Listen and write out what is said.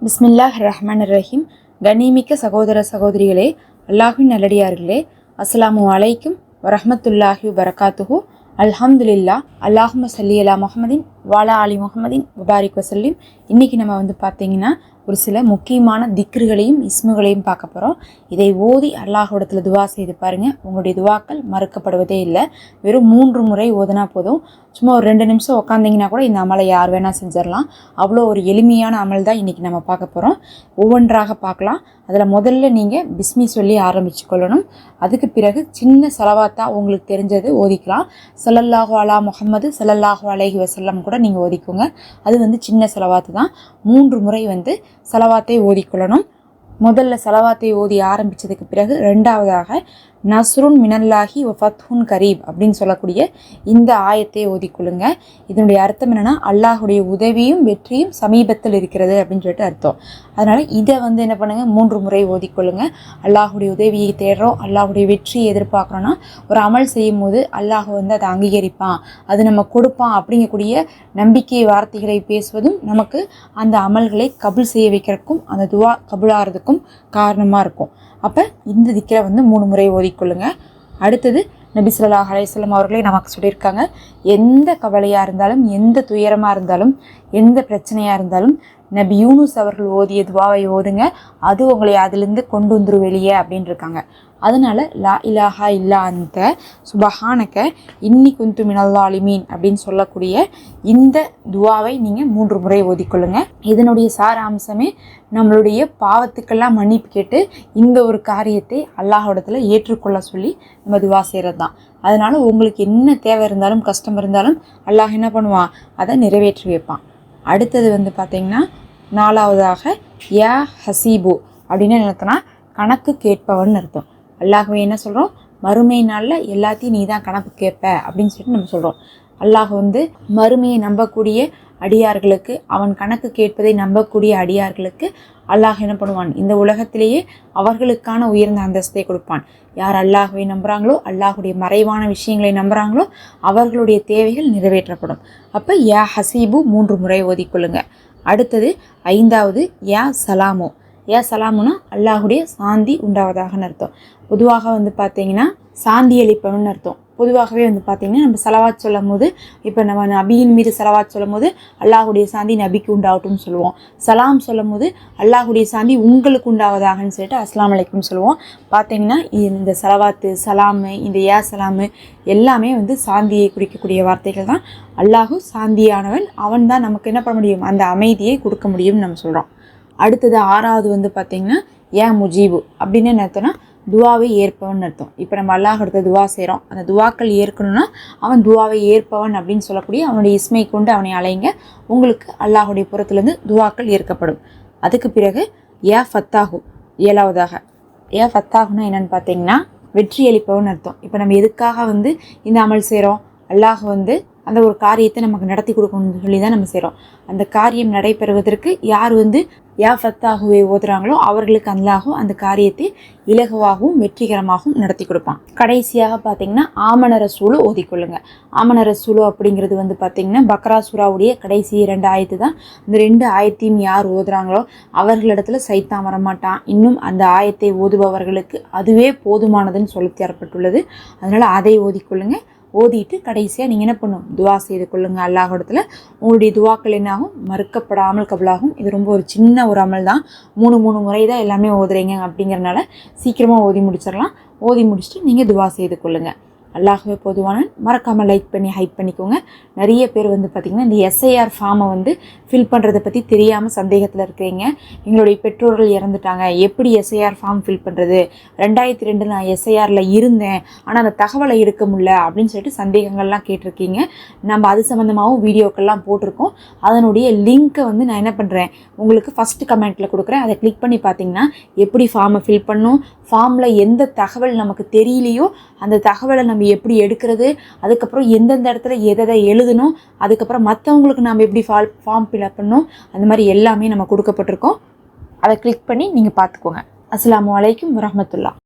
பிஸ்மில்லாஹ் ரஹ்மான் ரஹீம். கண்ணியமிக்க சகோதர சகோதரிகளே, அல்லாஹ்வின் நல்லடியார்களே, அஸ்ஸலாமு அலைக்கும் வரஹ்மத்துல்லாஹி வபரகாத்துஹு. அல்ஹம்துலில்லா. அல்லாஹும்ம ஸல்லி அலா முஹம்மதின் வஅலா ஆலி முஹம்மதின் வபாரிக் வஸல்லிம். இன்றைக்கி நம்ம பார்த்தீங்கன்னா ஒரு சில முக்கியமான திக்ருகளையும் இஸ்முகளையும் பார்க்க போகிறோம். இதை ஓதி அல்லாஹ்விடத்தில் துவா செய்து பாருங்கள். உங்களுடைய துவாக்கள் மறுக்கப்படுவதே இல்லை. வெறும் 3 முறை ஓதுனா போதும். சும்மா ஒரு 2 நிமிஷம் உட்காந்திங்கன்னா கூட இந்த அமலை யார் வேணால் செஞ்சிடலாம். அவ்வளோ ஒரு எளிமையான அமல் தான் இன்றைக்கி நம்ம பார்க்க போகிறோம். ஒவ்வொன்றாக பார்க்கலாம். அதில் முதல்ல நீங்கள் பிஸ்மி சொல்லி ஆரம்பித்து கொள்ளணும். அதுக்கு பிறகு சின்ன செலவாத்தா உங்களுக்கு தெரிஞ்சது ஓதிக்கலாம். ஸல்லல்லாஹு அலா முஹம்மது ஸல்லல்லாஹு அலைஹி வஸல்லம் கூட நீங்கள் ஓதிக்கோங்க. அது சின்ன செலவாத்து தான். 3 முறை செலவாத்தை ஓதிக்கொள்ளணும். முதல்ல செலவாத்தை ஓதி ஆரம்பித்ததுக்கு பிறகு ரெண்டாவதாக நஸ்ருன் மினல்லாஹி வ ஃபத்ஹுன் கரீப் அப்படின்னு சொல்லக்கூடிய இந்த ஆயத்தை ஓதிக்கொள்ளுங்க. இதனுடைய அர்த்தம் என்னென்னா, அல்லாஹுடைய உதவியும் வெற்றியும் சமீபத்தில் இருக்கிறது அப்படின்னு சொல்லிட்டு அர்த்தம். அதனால் இதை என்ன பண்ணுங்கள், 3 முறை ஓதிக்கொள்ளுங்க. அல்லாஹுடைய உதவியை தேடுறோம், அல்லாஹுடைய வெற்றியை எதிர்பார்க்குறோன்னா ஒரு அமல் செய்யும் போது அல்லாஹ் அதை அங்கீகரிப்பான், அது நம்ம கொடுப்பான் அப்படிங்கக்கூடிய நம்பிக்கை வார்த்தைகளை பேசுவதும் நமக்கு அந்த அமல்களை கபுல் செய்ய வைக்கிறதுக்கும் அந்த துவா கபுலாகிறதுக்கும் காரணமாக இருக்கும். அப்போ இந்த திக்ரை 3 முறை ஓதிக்கொள்ளுங்க. அடுத்தது நபி ஸல்லல்லாஹு அலைஹி வஸல்லம் அவர்களே நமக்கு சொல்லியிருக்காங்க, எந்த கவலையாக இருந்தாலும், எந்த துயரமாக இருந்தாலும், எந்த பிரச்சனையாக இருந்தாலும் நபி யூனுஸ் அவர்கள் ஓதிய துவாவை ஓதுங்க, அது உங்களை அதிலிருந்து கொண்டு வந்துடும் வெளியே அப்படின்னு இருக்காங்க. அதனால் லா இலாஹா இல்லா அந்த சுபஹானக இன்னி குந்து மினல் ஸாலிமீன் அப்படின்னு சொல்லக்கூடிய இந்த துவாவை நீங்கள் 3 முறை ஓதிக்கொள்ளுங்க. இதனுடைய சாராம்சமே நம்மளுடைய பாவத்துக்கெல்லாம் மன்னிப்பு கேட்டு இந்த ஒரு காரியத்தை அல்லாஹ்விடத்தில் ஏற்றுக்கொள்ள சொல்லி நம்ம துவா செய்கிறது தான். அதனால் உங்களுக்கு என்ன தேவை இருந்தாலும் கஷ்டம் இருந்தாலும் அல்லாஹ் என்ன பண்ணுவான், அதை நிறைவேற்றி வைப்பான். அடுத்தது பார்த்திங்கன்னா நாலாவதாக யா ஹசீபு அப்படின்னு நினைத்தோன்னா கணக்கு கேட்பவன் அர்த்தம். அல்லாஹ்வை என்ன சொல்கிறோம், மறுமை நாளில் எல்லாத்தையும் நீ தான் கணக்கு கேட்ப அப்படின்னு சொல்லிட்டு நம்ம சொல்கிறோம். அல்லாஹ் மறுமையை நம்பக்கூடிய அடியார்களுக்கு, அவன் கணக்கு கேட்பதை நம்பக்கூடிய அடியார்களுக்கு அல்லாஹ் என்ன பண்ணுவான், இந்த உலகத்திலேயே அவர்களுக்கான உயர்ந்த அந்தஸ்தை கொடுப்பான். யார் அல்லாஹ்வை நம்புகிறாங்களோ, அல்லாஹுடைய மறைவான விஷயங்களை நம்புகிறாங்களோ அவர்களுடைய தேவைகள் நிறைவேற்றப்படும். அப்போ யா ஹசீபு 3 முறை ஓதிக்கொள்ளுங்க. அடுத்தது 5வது யா சலாமு. யா சலாமுனா அல்லாஹுடைய சாந்தி உண்டாவதாகன்னு அர்த்தம். பொதுவாக பார்த்திங்கன்னா சாந்தி அளிப்பவன் அர்த்தம். பொதுவாகவே பார்த்திங்கன்னா நம்ம செலவாத் சொல்லும் போது, இப்போ நம்ம நபியின் மீது செலவாத் சொல்லும் போது அல்லாஹுடைய சாந்தி நபிக்கு உண்டாகட்டும்னு சொல்லுவோம். சலாம் சொல்லும் போது அல்லாஹுடைய சாந்தி உங்களுக்கு உண்டாவதாகன்னு சொல்லிட்டு அஸ்ஸலாமு அலைக்கும் சொல்லுவோம். பார்த்திங்கன்னா இந்த செலவாத்து, சலாமு, இந்த யா சலாமு எல்லாமே சாந்தியை குறிக்கக்கூடிய வார்த்தைகள் தான். அல்லாஹு சாந்தியானவன், அவன் தான் நமக்கு என்ன பண்ண முடியும், அந்த அமைதியை கொடுக்க முடியும்னு நம்ம சொல்கிறோம். அடுத்தது 6வது பார்த்திங்கன்னா யா முஜீபு அப்படின்னு என்ன அர்த்தம்னா, துவாவை ஏற்பவன் அர்த்தம். இப்போ நம்ம அல்லாஹ் எடுத்த துவா செய்கிறோம், அந்த துவாக்கள் ஏற்கணும்னா அவன் துவாவை ஏற்பவன் அப்படின்னு சொல்லக்கூடிய அவனுடைய இஸ்மை கொண்டு அவனை அலைங்க. உங்களுக்கு அல்லாஹுடைய புறத்துலேருந்து துவாக்கள் ஏற்கப்படும். அதுக்கு பிறகு யா ஃபத்தாஹு 7வதாக. யா ஃபத்தாஹுன்னா என்னென்னு பார்த்தீங்கன்னா வெற்றி அளிப்பவன் அர்த்தம். இப்போ நம்ம எதுக்காக இந்த அமல் செய்கிறோம், அல்லாஹ் அந்த ஒரு காரியத்தை நமக்கு நடத்தி கொடுக்கணும்னு சொல்லி தான் நம்ம செய்கிறோம். அந்த காரியம் நடைபெறுவதற்கு யார் யா ஃபத்தாஹுவை ஓதுறாங்களோ அவர்களுக்கு அல்லாஹும் அந்த காரியத்தை இலகுவாகவும் வெற்றிகரமாகவும் நடத்தி கொடுப்பான். கடைசியாக பார்த்திங்கன்னா ஆமன ரசூலு ஓதிக்கொள்ளுங்க. ஆமன ரசூலு அப்படிங்கிறது பார்த்திங்கன்னா பக்ரா சூராவுடைய கடைசி 2 ஆயத்து தான். இந்த 2 ஆயத்தையும் யார் ஓதுறாங்களோ அவர்களிடத்துல சைத்தான் வரமாட்டான். இன்னும் அந்த ஆயத்தை ஓதுபவர்களுக்கு அதுவே போதுமானதுன்னு சொல்லி தரப்பட்டுள்ளது. அதனால் அதை ஓதிக்கொள்ளுங்க. ஓதிட்டு கடைசியாக நீங்கள் என்ன பண்ணும், துவா செய்து கொள்ளுங்கள் அல்லாஹ்விடத்தில். உங்களுடைய துவாக்கள் என்னாகும், மறுக்கப்படாமல் கபுலாகும். இது ரொம்ப ஒரு சின்ன ஒரு அமல் தான். 3 முறை தான் எல்லாமே ஓதுறீங்க அப்படிங்கிறனால சீக்கிரமாக ஓதி முடிச்சிடலாம். ஓதி முடிச்சுட்டு நீங்கள் துவா செய்து கொள்ளுங்கள். அல்லாஹ்வே பொதுவான. மறக்காமல் லைக் பண்ணி ஹைப் பண்ணிக்கோங்க. நிறைய பேர் பார்த்திங்கன்னா இந்த எஸ்ஐஆர் ஃபார்மை ஃபில் பண்ணுறதை பற்றி தெரியாமல் சந்தேகத்தில் இருக்கிறீங்க. எங்களுடைய பெற்றோர்கள் இறந்துட்டாங்க, எப்படி எஸ்ஐஆர் ஃபார்ம் ஃபில் பண்ணுறது, 2002 நான் எஸ்ஐஆரில் இருந்தேன் ஆனால் அந்த தகவலை எடுக்க முடியல அப்படின்னு சொல்லிட்டு சந்தேகங்கள்லாம் கேட்டிருக்கீங்க. நம்ம அது சம்மந்தமாகவும் வீடியோக்கள்லாம் போட்டிருக்கோம். அதனுடைய லிங்க்கை நான் என்ன பண்ணுறேன் உங்களுக்கு ஃபஸ்ட்டு கமெண்ட்டில் கொடுக்குறேன். அதை கிளிக் பண்ணி பார்த்திங்கன்னா எப்படி ஃபார்மை ஃபில் பண்ணணும், ஃபார்மில் எந்த தகவல் நமக்கு தெரியலையோ அந்த தகவலை நம்ம எப்படி எடுக்கிறது, அதுக்கப்புறம் எந்தெந்த இடத்துல எதை எழுதணும், அதுக்கப்புறம் மற்றவங்களுக்கு நம்ம எப்படி ஃபார்ம் ஃபில்அப் பண்ணணும், அந்த மாதிரி எல்லாமே நம்ம கொடுக்கப்பட்டிருக்கோம். அதை கிளிக் பண்ணி நீங்கள் பார்த்துக்கோங்க. அஸ்ஸலாமு அலைக்கும் வரஹ்மத்துல்லாஹ்.